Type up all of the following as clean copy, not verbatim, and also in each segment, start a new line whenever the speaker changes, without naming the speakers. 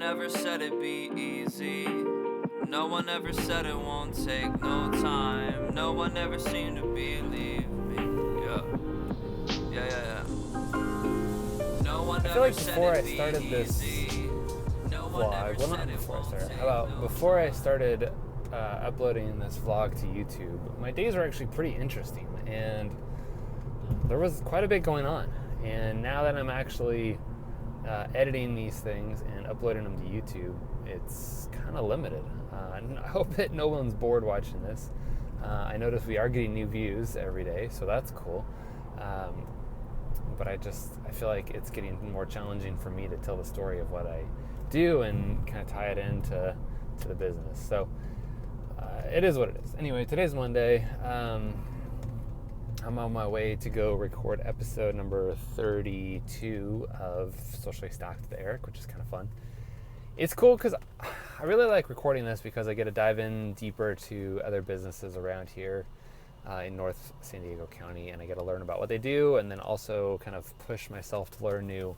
one ever said it'd be easy. No one ever said it won't take no time. No one ever seemed to believe me. Yeah. No one
I feel like
ever said
before I
it'd be
started this
easy. No one ever
vlog, well,
said
not
it
before I
won't
started,
take
how about
no
before I
time.
started uploading this vlog to YouTube, my days were actually pretty interesting, and there was quite a bit going on. And now that I'm actually editing these things and uploading them to YouTube, it's kind of limited. And I hope that no one's bored watching this. I notice we are getting new views every day, so that's cool. But I feel like it's getting more challenging for me to tell the story of what I do and kind of tie it into the business. So it is what it is. Anyway, today's Monday. I'm on my way to go record episode number 32 of Socially Stacked with Erik, which is kind of fun. It's cool because I really like recording this because I get to dive in deeper to other businesses around here in North San Diego County, and I get to learn about what they do, and then also kind of push myself to learn new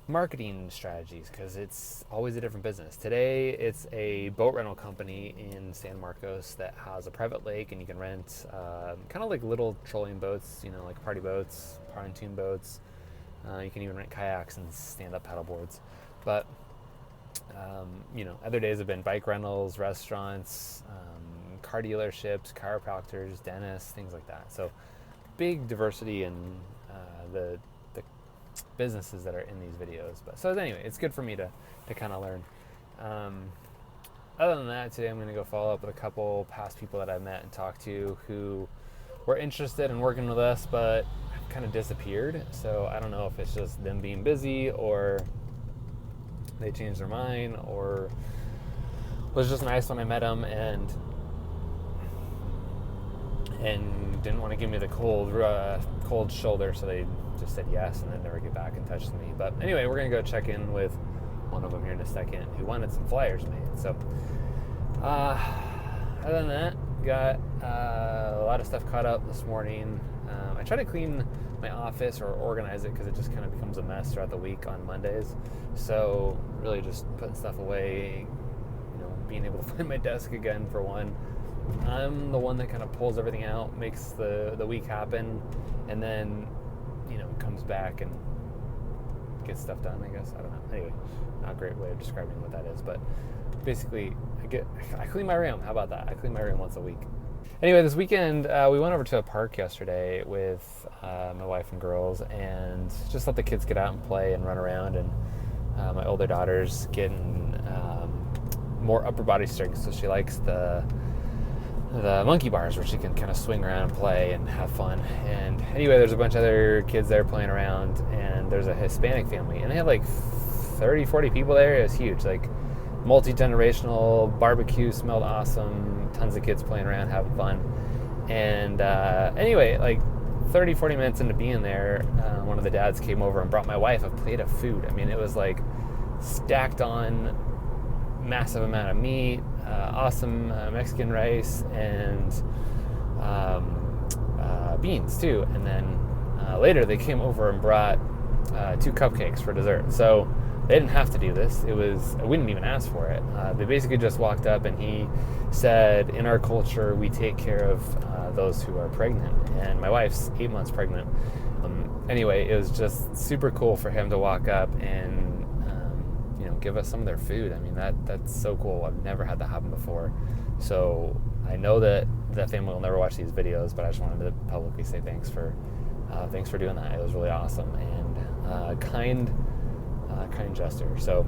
marketing strategies because it's always a different business. Today it's a boat rental company in San Marcos that has a private lake, and you can rent kind of like little trolling boats, like party boats, pontoon boats. You can even rent kayaks and stand-up paddle boards. But other days have been bike rentals, restaurants, car dealerships, chiropractors, dentists, things like that. So big diversity in the businesses that are in these videos. But so anyway, it's good for me to kind of learn. Other than that, today I'm going to go follow up with a couple past people that I've met and talked to who were interested in working with us but kind of disappeared. So I don't know if it's just them being busy or they changed their mind, or it was just nice when I met them and didn't want to give me the cold shoulder, so they just said yes and then never get back in touch with me. But anyway, we're gonna go check in with one of them here in a second who wanted some flyers made. So other than that, got a lot of stuff caught up this morning. I try to clean my office or organize it because it just kind of becomes a mess throughout the week on Mondays. So really just putting stuff away, being able to find my desk again for one. I'm the one that kind of pulls everything out, makes the week happen, and then comes back and gets stuff done, I guess. I don't know. Anyway, not a great way of describing what that is, but basically I clean my room. How about that? I clean my room once a week. Anyway, this weekend we went over to a park yesterday with my wife and girls, and just let the kids get out and play and run around. And my older daughter's getting more upper body strength, so she likes the monkey bars where she can kind of swing around and play and have fun. And anyway, there's a bunch of other kids there playing around, and there's a Hispanic family, and they had like 30-40 people there. It was huge, like multi-generational barbecue, smelled awesome, tons of kids playing around having fun. And anyway, like 30-40 minutes into being there, one of the dads came over and brought my wife a plate of food. I mean, it was like stacked on, massive amount of meat, awesome Mexican rice, and beans too. And then later they came over and brought 2 cupcakes for dessert. So they didn't have to do this. We didn't even ask for it. They basically just walked up, and he said, in our culture, we take care of those who are pregnant. And my wife's 8 months pregnant. Anyway, it was just super cool for him to walk up and give us some of their food. I mean, that's so cool. I've never had that happen before. So I know that that family will never watch these videos, but I just wanted to publicly say thanks for doing that. It was really awesome and kind gesture. So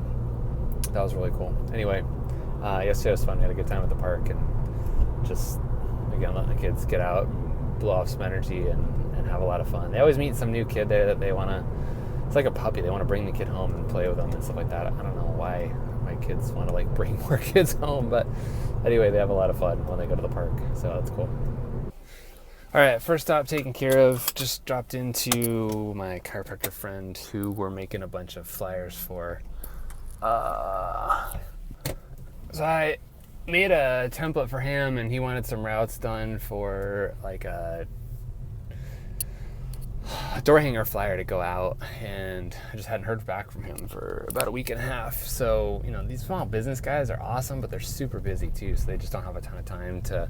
that was really cool. Anyway, yesterday was fun. We had a good time at the park, and just again letting the kids get out, blow off some energy, and have a lot of fun. They always meet some new kid there that they want to. It's like a puppy. They want to bring the kid home and play with them and stuff like that. I don't know why my kids want to bring more kids home, but anyway, they have a lot of fun when they go to the park, so that's cool. All right, first stop taken care of. Just dropped into my chiropractor friend who we're making a bunch of flyers for. So I made a template for him, and he wanted some routes done for like a door hanger flyer to go out, and I just hadn't heard back from him for about a week and a half. So, these small business guys are awesome, but they're super busy too, so they just don't have a ton of time to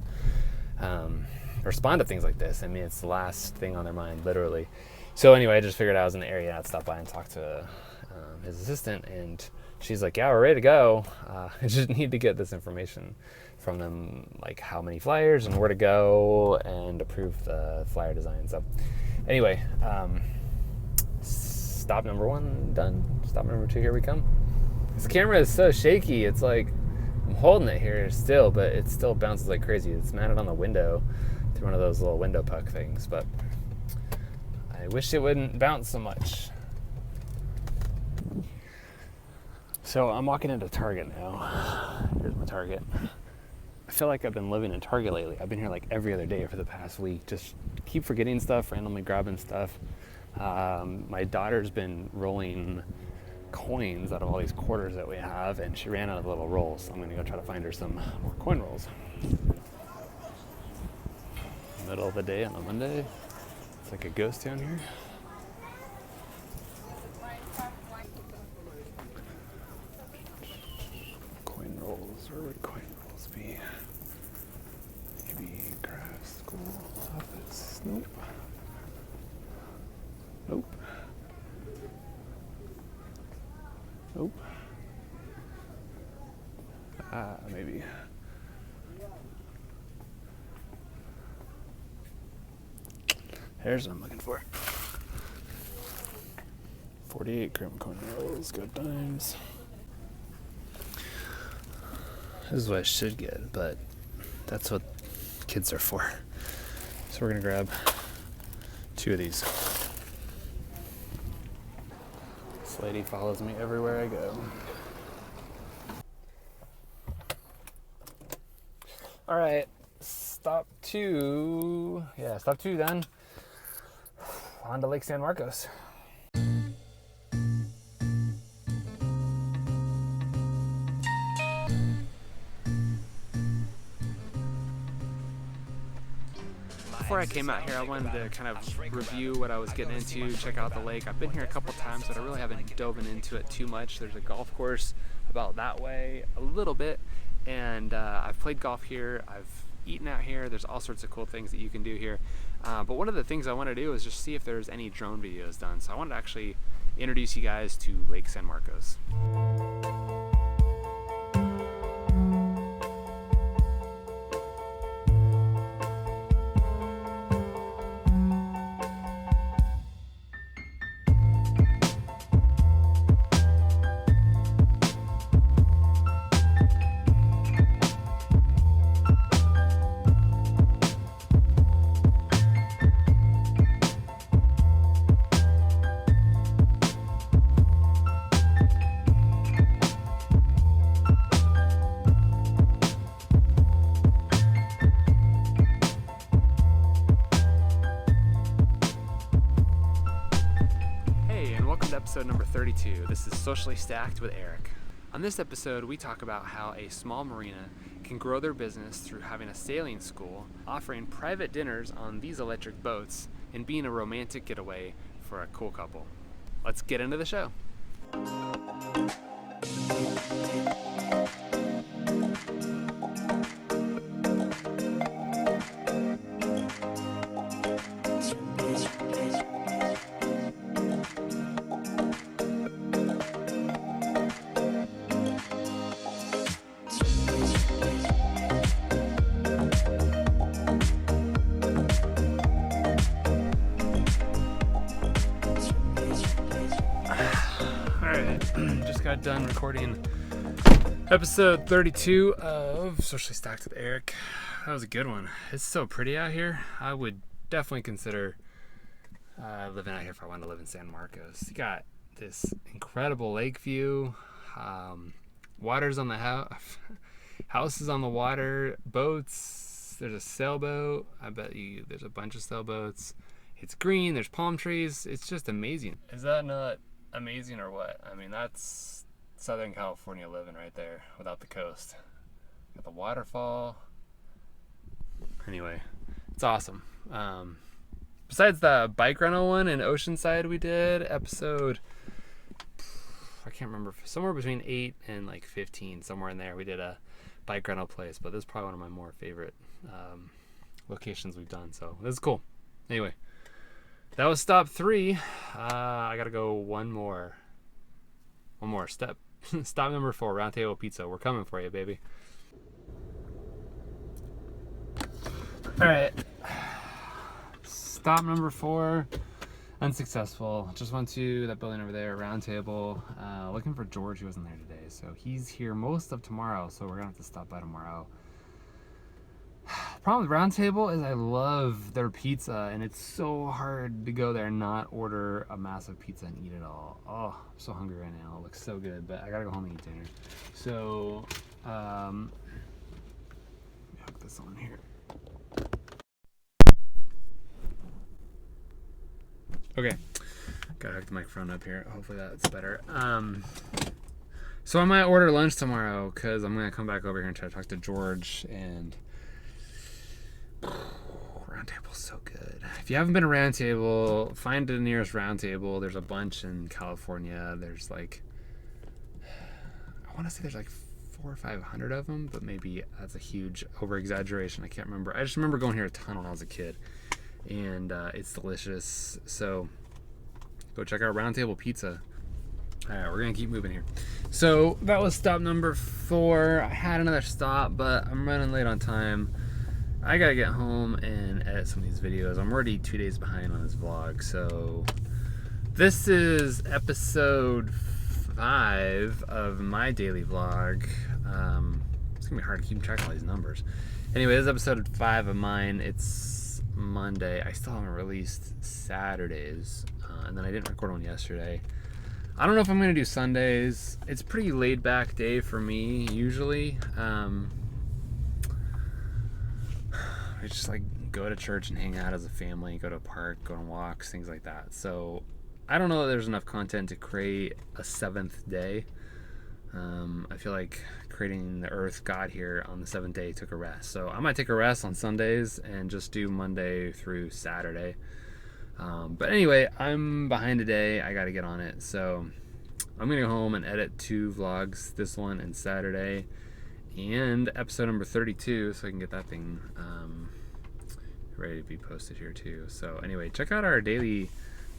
respond to things like this. I mean, it's the last thing on their mind, literally. So anyway, I just figured I was in the area, I'd stop by and talk to his assistant, and she's like, yeah, we're ready to go. I just need to get this information from them, like how many flyers and where to go, and approve the flyer design. So anyway, stop number 1 done. Stop number 2, here we come. This camera is so shaky. It's like I'm holding it here still, but it still bounces like crazy. It's mounted on the window through one of those little window puck things, but I wish it wouldn't bounce so much. So I'm walking into Target now. Here's my Target. I feel like I've been living in Target lately. I've been here like every other day for the past week. Just keep forgetting stuff, randomly grabbing stuff. My daughter's been rolling coins out of all these quarters that we have, and she ran out of little rolls. So I'm gonna go try to find her some more coin rolls. Middle of the day on a Monday. It's like a ghost town here. Coin rolls, where would coin rolls be? Maybe craft school office. Nope. Nope. Nope. Maybe. There's what I'm looking for. 48 gram coin rolls, good times. This is what I should get, but that's what kids are for. So we're gonna grab 2 of these. This lady follows me everywhere I go. All right, stop 2 done. On to Lake San Marcos. Before I came out here, I wanted to kind of review what I was getting into, check out the lake. I've been here a couple times, but I really haven't dove into it too much. There's a golf course about that way a little bit, and I've played golf here. I've eaten out here. There's all sorts of cool things that you can do here. But one of the things I want to do is just see if there's any drone videos done. So I wanted to actually introduce you guys to Lake San Marcos. Episode number 32. This is Socially Stacked with Eric. On this episode, we talk about how a small marina can grow their business through having a sailing school, offering private dinners on these electric boats, and being a romantic getaway for a cool couple. Let's get into the show. Just got done recording episode 32 of Socially Stacked with Eric. That was a good one. It's so pretty out here. I would definitely consider living out here if I wanted to live in San Marcos. You got this incredible lake view. Water's on the house. Houses on the water. Boats. There's a sailboat. I bet you there's a bunch of sailboats. It's green. There's palm trees. It's just amazing. Is that not amazing or what? I mean, that's Southern California living right there without the coast. Got the waterfall. Anyway, it's awesome. besides the bike rental one in Oceanside we did, episode, I can't remember, somewhere between 8 and like 15, somewhere in there, we did a bike rental place. But this is probably one of my more favorite locations we've done. So this is cool. Anyway, that was stop 3. I gotta go one more step. Stop number 4, Round Table Pizza. We're coming for you, baby. All right. Stop number 4, unsuccessful. Just went to that building over there, Round Table, looking for George. He wasn't there today, so he's here most of tomorrow, so we're gonna have to stop by tomorrow. The problem with Round Table is I love their pizza, and it's so hard to go there and not order a massive pizza and eat it all. Oh, I'm so hungry right now. It looks so good, but I gotta go home and eat dinner. So, let me hook this on here. Okay, gotta hook the microphone up here. Hopefully that's better. So I might order lunch tomorrow because I'm gonna come back over here and try to talk to George. And Round Table's so good. If you haven't been to Round Table, find the nearest Round Table. There's a bunch in California. There's like, I want to say there's like 400 or 500 of them, but maybe that's a huge over exaggeration. I can't remember. I just remember going here a ton when I was a kid, and it's delicious. So go check out Round Table Pizza. All right, we're gonna keep moving here. So that was stop number 4. I had another stop, but I'm running late on time. I gotta get home and edit some of these videos. I'm already 2 days behind on this vlog. So this is episode 5 of my daily vlog. It's gonna be hard to keep track of all these numbers. Anyway, this is episode 5 of mine. It's Monday. I still haven't released Saturdays, and then I didn't record one yesterday. I don't know if I'm gonna do Sundays. It's a pretty laid back day for me usually. I just like go to church and hang out as a family, go to a park, go on walks, things like that. So I don't know that there's enough content to create a 7th day. I feel like creating the earth God here on the 7th day took a rest. So I might take a rest on Sundays and just do Monday through Saturday. But anyway, I'm behind today. I got to get on it. So I'm going to go home and edit 2 vlogs, this one and Saturday, and episode number 32, so I can get that thing ready to be posted here too. So anyway, check out our daily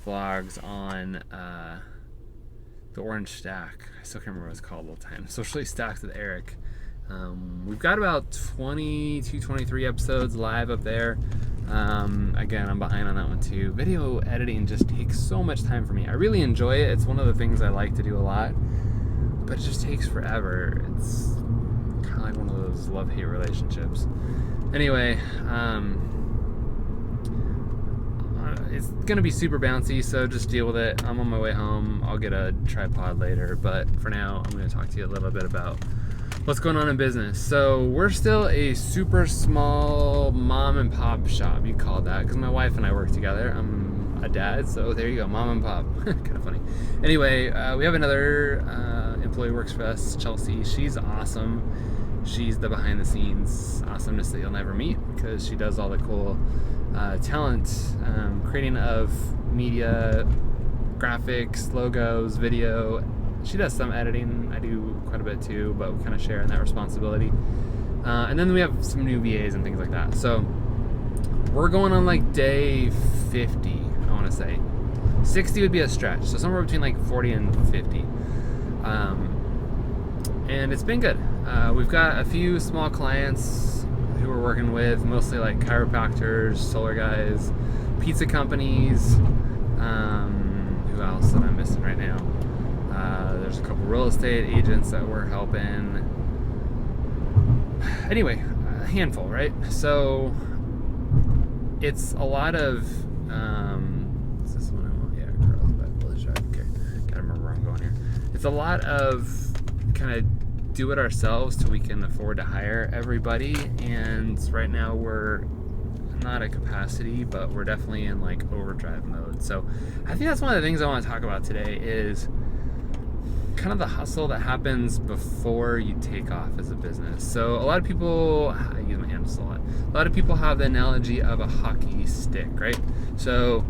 vlogs on the Orange Stack. I still can't remember what it's called all the time. Socially Stacked with Erik. We've got about 22, 23 episodes live up there. Again, I'm behind on that one too. Video editing just takes so much time for me. I really enjoy it. It's one of the things I like to do a lot, but it just takes forever. It's kind of like one of those love-hate relationships. Anyway, it's gonna be super bouncy, so just deal with it. I'm on my way home. I'll get a tripod later, but for now, I'm gonna talk to you a little bit about what's going on in business. So we're still a super small mom and pop shop, you call that, because my wife and I work together. I'm a dad, so there you go, mom and pop. Kind of funny. Anyway, we have another employee works for us, Chelsea. She's awesome. She's the behind the scenes awesomeness that you'll never meet, because she does all the cool talent creating of media, graphics, logos, video. She does some editing. I do quite a bit too, but we kind of share in that responsibility. And then we have some new VAs and things like that. So we're going on like day 50, I want to say. 60 would be a stretch, so somewhere between like 40 and 50. And it's been good. We've got a few small clients who we're working with, mostly like chiropractors, solar guys, pizza companies. Who else that I'm missing right now? There's a couple real estate agents that we're helping. Anyway, a handful, right? So it's a lot of is this one I want? Yeah, Carl's back. Okay, gotta remember where I'm going here. It's a lot of kind of do it ourselves till we can afford to hire everybody, and right now we're not at capacity, but we're definitely in like overdrive mode. So I think that's one of the things I want to talk about today is kind of the hustle that happens before you take off as a business. So a lot of people, I use my hands a lot. A lot of people have the analogy of a hockey stick, right? So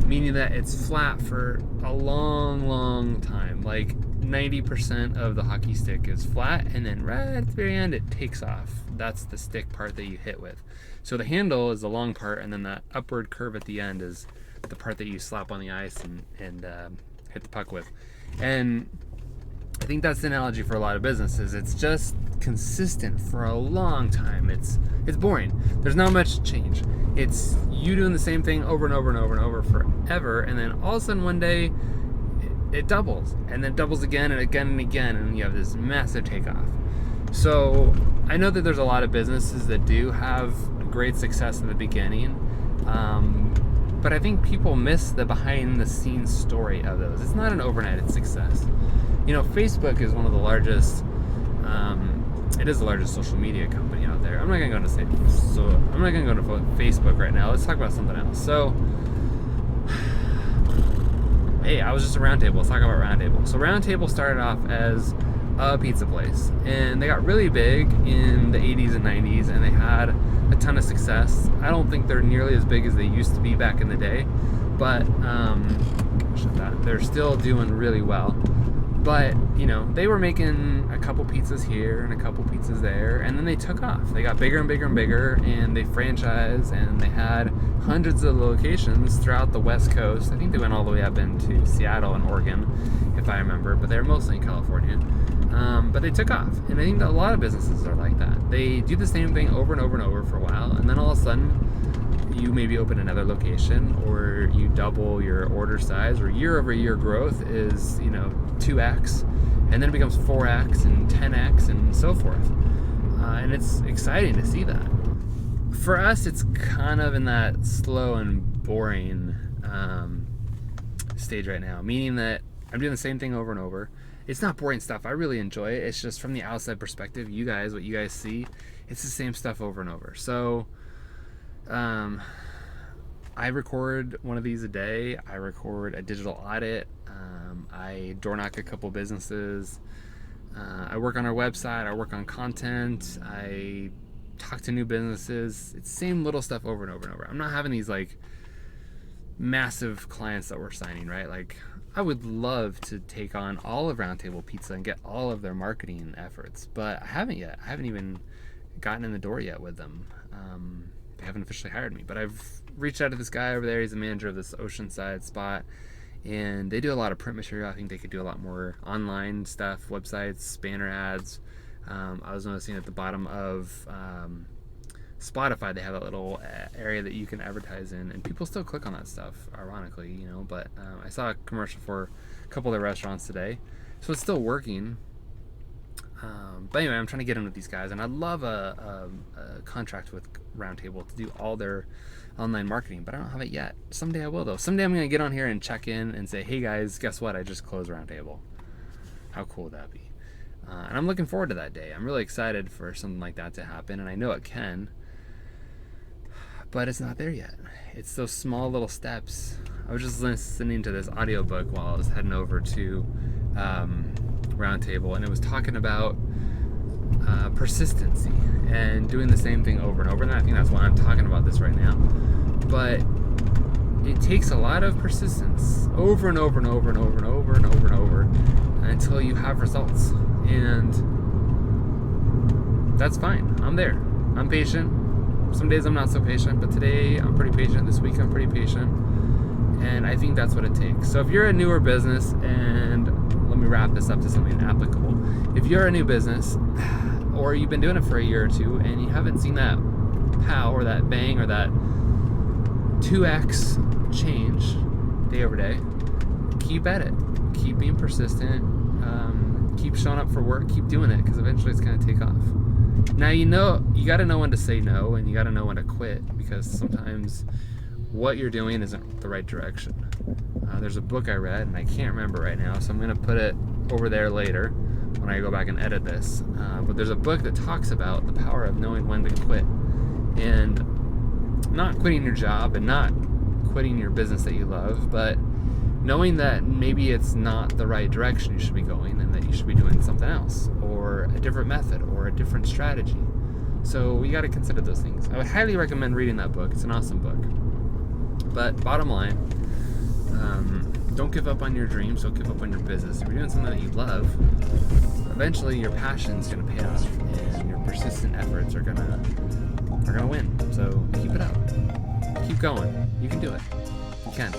meaning that it's flat for a long time. Like 90% of the hockey stick is flat, and then right at the very end it takes off. That's the stick part that you hit with. So the handle is the long part, and then that upward curve at the end is the part that you slap on the ice and hit the puck with. And I think that's the analogy for a lot of businesses. It's just consistent for a long time. It's boring. There's not much change. It's you doing the same thing over and over forever, and then all of a sudden one day it doubles, and then doubles again and again and again, and you have this massive takeoff. So I know that there's a lot of businesses that do have great success in the beginning, but I think people miss the behind the scenes story of those. It's not an overnight success. You know, Facebook is one of the largest, it is the largest social media company out there. I'm not gonna go into Facebook right now. Let's talk about something else. So, hey, I was just a Roundtable. Let's talk about Roundtable. So Roundtable started off as a pizza place, and they got really big in the 80s and 90s, and they had a ton of success. I don't think they're nearly as big as they used to be back in the day, but they're still doing really well. But, you know, they were making a couple pizzas here and a couple pizzas there, and then they took off. They got bigger and bigger and bigger, and they franchised, and they had hundreds of locations throughout the West Coast. I think they went all the way up into Seattle and Oregon, if I remember, but they were mostly in California. But they took off, and I think that a lot of businesses are like that. They do the same thing over and over for a while, and then all of a sudden you maybe open another location, or you double your order size, or year-over-year growth is, 2x, and then it becomes 4x and 10x and so forth. And it's exciting to see that. For us, it's kind of in that slow and boring stage right now, meaning that I'm doing the same thing over and over. It's not boring stuff. I really enjoy it. It's just from the outside perspective, what you guys see, it's the same stuff over and over. So I record one of these a day. I record a digital audit. I door knock a couple businesses. I work on our website. I work on content. I talk to new businesses. It's the same little stuff over and over. I'm not having these like massive clients that we're signing, right? Like, I would love to take on all of Roundtable Pizza and get all of their marketing efforts, but I haven't yet. I haven't even gotten in the door yet with them. They haven't officially hired me, but I've reached out to this guy over there. He's the manager of this Oceanside spot, and they do a lot of print material. I think they could do a lot more online stuff, websites, banner ads. I was noticing at the bottom of Spotify, they have that little area that you can advertise in, and people still click on that stuff, ironically, but I saw a commercial for a couple of their restaurants today, so it's still working. But anyway, I'm trying to get in with these guys, and I'd love a contract with Roundtable to do all their online marketing, but I don't have it yet. Someday I will, though. Someday I'm going to get on here and check in and say, hey guys, guess what? I just closed Roundtable. How cool would that be? And I'm looking forward to that day. I'm really excited for something like that to happen, and I know it can, but it's not there yet. It's those small little steps. I was just listening to this audiobook while I was heading over to Roundtable, and it was talking about persistency and doing the same thing over and over, and I think that's why I'm talking about this right now. But it takes a lot of persistence over and over until you have results, and that's fine. I'm there. I'm patient. Some days I'm not so patient, but today I'm pretty patient. This week I'm pretty patient, and I think that's what it takes. So if you're a newer business, and let me wrap this up to something applicable. If you're a new business, or you've been doing it for a year or two, and you haven't seen that pow or that bang or that 2x change day over day, keep at it. Keep being persistent. Keep showing up for work. Keep doing it, because eventually it's going to take off. Now, you got to know when to say no, and you got to know when to quit, because sometimes what you're doing isn't the right direction. There's a book I read, and I can't remember right now, so I'm going to put it over there later when I go back and edit this. But there's a book that talks about the power of knowing when to quit, and not quitting your job and not quitting your business that you love, but knowing that maybe it's not the right direction you should be going and that you should be doing something else or a different method or a different strategy. So we got to consider those things. I would highly recommend reading that book. It's an awesome book. But bottom line, don't give up on your dreams. Don't give up on your business. If you're doing something that you love, eventually your passion's going to pay off and your persistent efforts are going to win. So keep it up. Keep going. You can do it. You can.